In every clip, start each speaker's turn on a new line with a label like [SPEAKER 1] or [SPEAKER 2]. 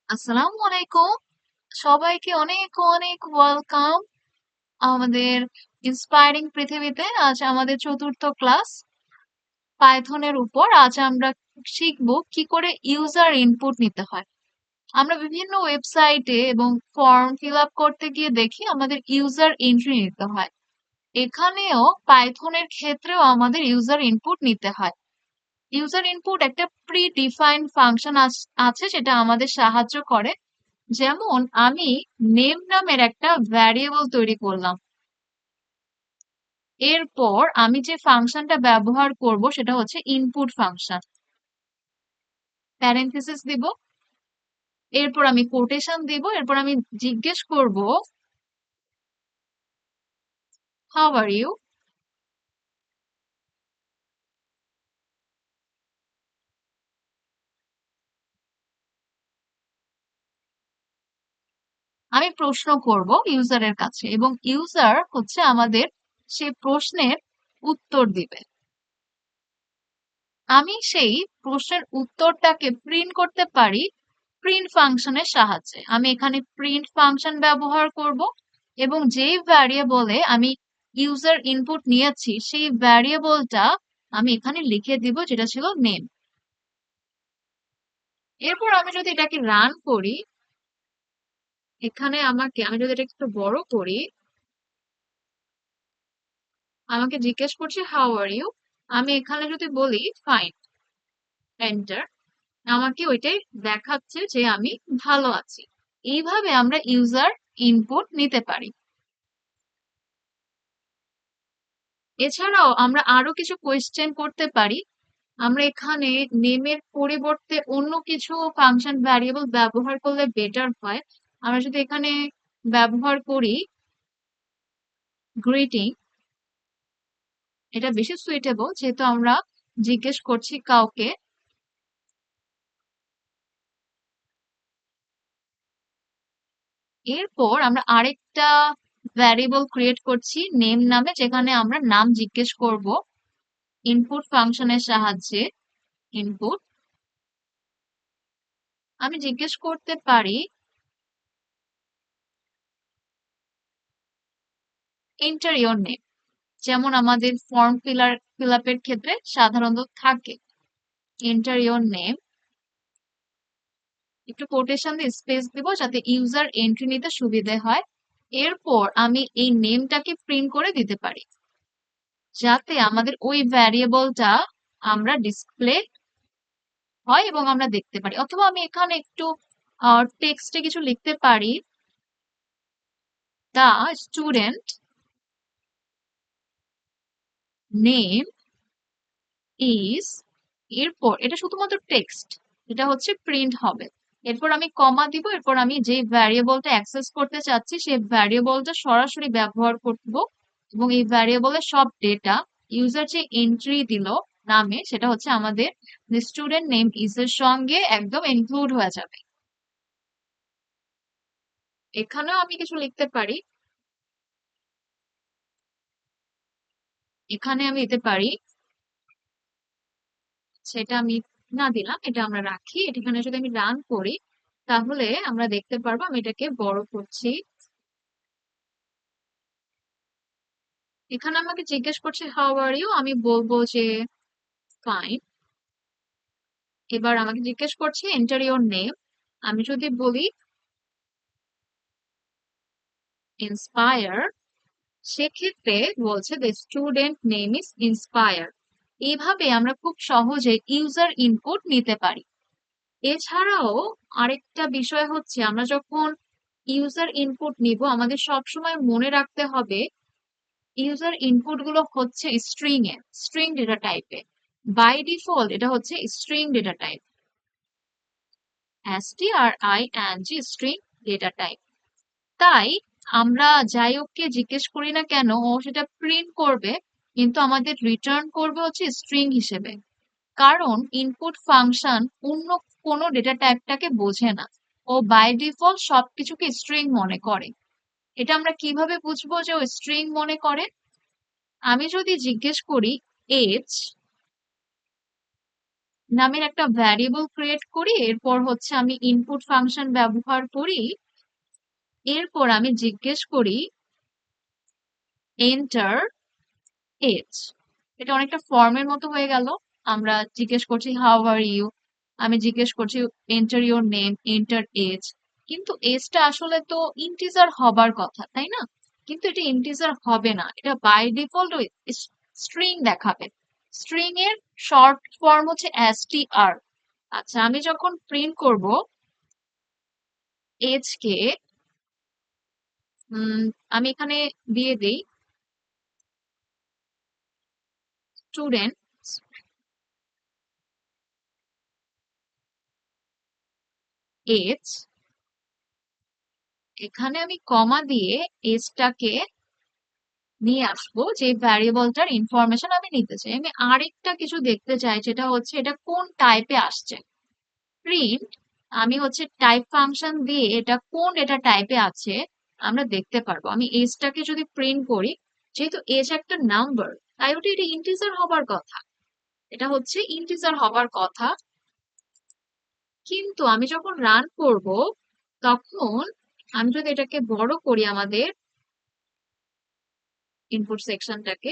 [SPEAKER 1] আসসালামু আলাইকুম। সবাইকে অনেক অনেক ওয়েলকাম আমাদের ইন্সপায়ারিং পৃথিবীতে। আজ আমাদের চতুর্থ ক্লাস পাইথনের উপর। আজ আমরা শিখব কি করে ইউজার ইনপুট নিতে হয়। আমরা বিভিন্ন ওয়েবসাইটে এবং ফর্ম ফিল আপ করতে গিয়ে দেখি আমাদের ইউজার এন্ট্রি নিতে হয়। এখানেও পাইথনের ক্ষেত্রেও আমাদের ইউজার ইনপুট নিতে হয়। ইউজার ইনপুট একটা প্রি ডিফাইন্ড ফাংশন আছে যেটা আমাদের সাহায্য করে। যেমন আমি নেম নামের একটা ভ্যারিয়েবল তৈরি করলাম। এরপর আমি যে ফাংশনটা ব্যবহার করব সেটা হচ্ছে ইনপুট ফাংশন। প্যারেনথেসিস দিব, এরপর আমি কোটেশন দিব, এরপর আমি জিজ্ঞেস করব হাউ আর ইউ। আমি প্রশ্ন করব ইউজারের কাছে এবং ইউজার হচ্ছে আমাদের সেই প্রশ্নের উত্তর দিবে। আমি সেই প্রশ্নের উত্তরটাকে প্রিন্ট করতে পারি প্রিন্ট ফাংশনের সাহায্যে। আমি এখানে প্রিন্ট ফাংশন ব্যবহার করব এবং যেই ভ্যারিয়েবলে আমি ইউজার ইনপুট নিয়েছি সেই ভ্যারিয়েবলটা আমি এখানে লিখে দিব যেটা ছিল নেম। এরপর আমি যদি এটাকে রান করি, এখানে আমি যদি এটা একটু বড় করি, আমাকে জিজ্ঞেস করছে হাউ আর ইউ। আমি এখানে যদি বলি ফাইন, এন্টার, আমাকে ওইটাই দেখাচ্ছে যে আমি ভালো আছি। এইভাবে আমরা ইউজার ইনপুট নিতে পারি। এছাড়াও আমরা আরো কিছু কোয়েশ্চেন করতে পারি। আমরা এখানে নেমের পরিবর্তে অন্য কিছু ফাংশন ভ্যারিয়েবল ব্যবহার করলে বেটার হয়। আমরা যদি এখানে ব্যবহার করি গ্রিটিং, এটা বেশি সুইটেবল যেহেতু আমরা জিজ্ঞেস করছি কাউকে। এরপর আমরা আরেকটা ভ্যারিয়েবল ক্রিয়েট করছি নেম নামে, যেখানে আমরা নাম জিজ্ঞেস করব ইনপুট ফাংশনের সাহায্যে। ইনপুট, আমি জিজ্ঞেস করতে পারি এন্টার ইওর নেম, যেমন আমাদের ফর্ম ফিল আপের ক্ষেত্রে সাধারণত থাকে এন্টার ইওর নেম। একটু কোটেশন দিয়ে স্পেস দিব যাতে ইউজার এন্ট্রি নিতে সুবিধে হয়। এরপর আমি এই নেমটাকে প্রিন্ট করে দিতে পারি যাতে আমাদের ওই ভ্যারিয়েবলটা আমরা ডিসপ্লে হয় এবং আমরা দেখতে পারি। অথবা আমি এখানে একটু টেক্সটে কিছু লিখতে পারি, দা স্টুডেন্ট নেম ইজ, এরপর এটা শুধুমাত্র টেক্সট, এটা হচ্ছে প্রিন্ট হবে। এরপর আমি কমা দিব, এরপর আমি যে ভ্যারিয়েবলটা অ্যাক্সেস করতে চাচ্ছি সেই ভ্যারিয়েবলটা সরাসরি ব্যবহার করব এবং এই ভ্যারিয়েবলের সব ডেটা ইউজার যে এন্ট্রি দিল নামে সেটা হচ্ছে আমাদের স্টুডেন্ট নেম ইজ এর সঙ্গে একদম ইনক্লুড হয়ে যাবে। এখানেও আমি কিছু লিখতে পারি, এখানে আমি দিতে পারি, সেটা আমি না দিলাম, এটা আমরা রাখি। এখানে যদি আমি রান করি তাহলে আমরা দেখতে পারবো। আমি এটাকে বড় করছি। এখানে আমাকে জিজ্ঞেস করছে হাউ আর ইউ, আমি বলবো যে ফাইন। এবার আমাকে জিজ্ঞেস করছে এন্টার ইওর নেম, আমি যদি বলি ইন্সপায়ার, সেক্ষেত্রে বলছে the student name is inspire. এইভাবে আমরা খুব সহজে ইউজার ইনপুট নিতে পারি। এছাড়াও আরেকটা বিষয় হচ্ছে আমরা যখন ইউজার ইনপুট নিব আমাদের সবসময় মনে রাখতে হবে ইউজার ইনপুট গুলো হচ্ছে স্ট্রিং ডেটা টাইপে। বাই ডিফল্ট এটা হচ্ছে string data type, STRING, string data type. তাই আমরা যাই ওকে জিজ্ঞেস করি না কেন ও সেটা প্রিন্ট করবে, কিন্তু আমাদের রিটার্ন করবে হচ্ছে স্ট্রিং হিসেবে। কারণ ইনপুট ফাংশন অন্য কোনো ডেটা টাইপটাকে বোঝে না, ও বাই ডিফল্ট সবকিছুকে স্ট্রিং মনে করে। এটা আমরা কিভাবে বুঝবো যে ও স্ট্রিং মনে করে? আমি যদি জিজ্ঞেস করি এজ, নামের একটা ভ্যারিয়েবল ক্রিয়েট করি, এরপর হচ্ছে আমি ইনপুট ফাংশন ব্যবহার করি, এরপর আমি জিজ্ঞেস করি এন্টার এজ। এটা অনেকটা ফর্মের মতো হয়ে গেল। আমরা জিজ্ঞেস করছি হাউ আর ইউ, আমি জিজ্ঞেস করছি enter your name, enter age. কিন্তু এজটা আসলে তো ইন্টিজার হবার কথা, তাই না? কিন্তু এটা ইন্টিজার হবে না, এটা বাই ডিফল্ট স্ট্রিং দেখাবে। স্ট্রিং এর শর্ট ফর্ম হচ্ছে str। আচ্ছা, আমি যখন প্রিন্ট করব এজ কে, আমি এখানে দিয়ে দিই স্টুডেন্ট এজ, এখানে আমি কমা দিয়ে এজটাকে নিয়ে আসবো, যে ভ্যারিয়েবলটার ইনফরমেশন আমি নিতে চাই। আমি আরেকটা কিছু দেখতে চাই, যেটা হচ্ছে এটা কোন টাইপে আসছে। প্রিন্ট, আমি হচ্ছে টাইপ ফাংশন দিয়ে এটা কোন ডেটা টাইপে আছে আমরা দেখতে পারবো। আমি এজটাকে যদি প্রিন্ট করি, যেহেতু এজ একটা নাম্বার, তাই ওটা এটা ইন্টিজার হবার কথা, এটা হচ্ছে ইন্টিজার হবার কথা। কিন্তু আমি যখন রান করব, তখন আমি যদি এটাকে বড় করি, আমাদের ইনপুট সেকশনটাকে,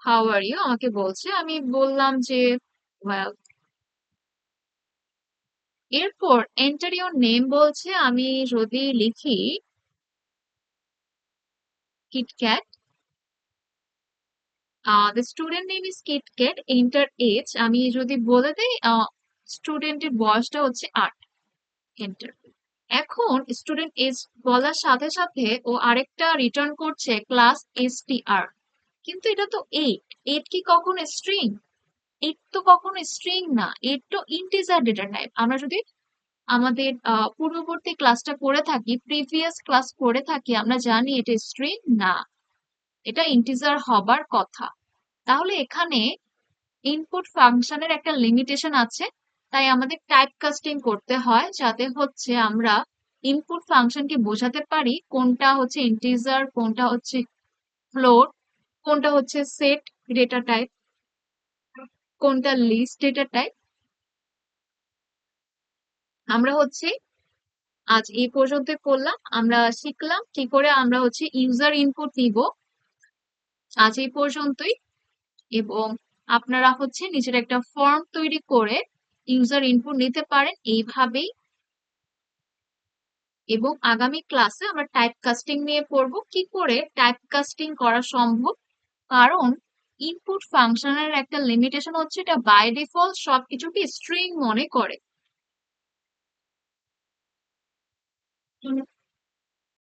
[SPEAKER 1] হাউ আর ইউ আমাকে বলছে, আমি বললাম যে ওয়েল। এরপর এন্টার ইউর নেম বলছে, আমি যদি লিখি KitKat, the student name is KitKat, enter age, আমি যদি বলে দেই স্টুডেন্টের বয়সটা হচ্ছে ৮, এন্টার। এখন স্টুডেন্ট এজ বলার সাথে সাথে ও আরেকটা রিটার্ন করছে ক্লাস str। কিন্তু এটা তো ৮, ৮ কি কখনো স্ট্রিং? ৮ তো কখনো স্ট্রিং না, ৮ তো ইন্টিজার ডেটা টাইপ। আমরা যদি আমাদের পূর্ববর্তী ক্লাসটা করে থাকি, প্রিভিয়াস ক্লাস করে থাকি, আমরা জানি এটা স্ট্রিং না, এটা ইন্টিজার হবার কথা। তাহলে এখানে ইনপুট ফাংশনের একটা লিমিটেশন আছে, তাই আমাদের টাইপ কাস্টিং করতে হয়, যাতে হচ্ছে আমরা ইনপুট ফাংশনকে বোঝাতে পারি কোনটা হচ্ছে ইন্টিজার, কোনটা হচ্ছে ফ্লোট, কোনটা হচ্ছে সেট ডেটা টাইপ, কোনটা লিস্ট ডেটা টাইপ। আমরা হচ্ছে আজ এই পর্যন্ত করলাম, আমরা শিখলাম কি করে আমরা হচ্ছে ইউজার ইনপুট নিব, আজ এই পর্যন্তই। এবং আপনারা হচ্ছে নিজের একটা ফর্ম তৈরি করে ইউজার ইনপুট নিতে পারেন এইভাবেই। এবং আগামী ক্লাসে আমরা টাইপ কাস্টিং নিয়ে পড়বো, কি করে টাইপ কাস্টিং করা সম্ভব। কারণ ইনপুট ফাংশনের একটা লিমিটেশন হচ্ছে এটা বাই ডিফল্ট সবকিছুকে স্ট্রিং মনে করে।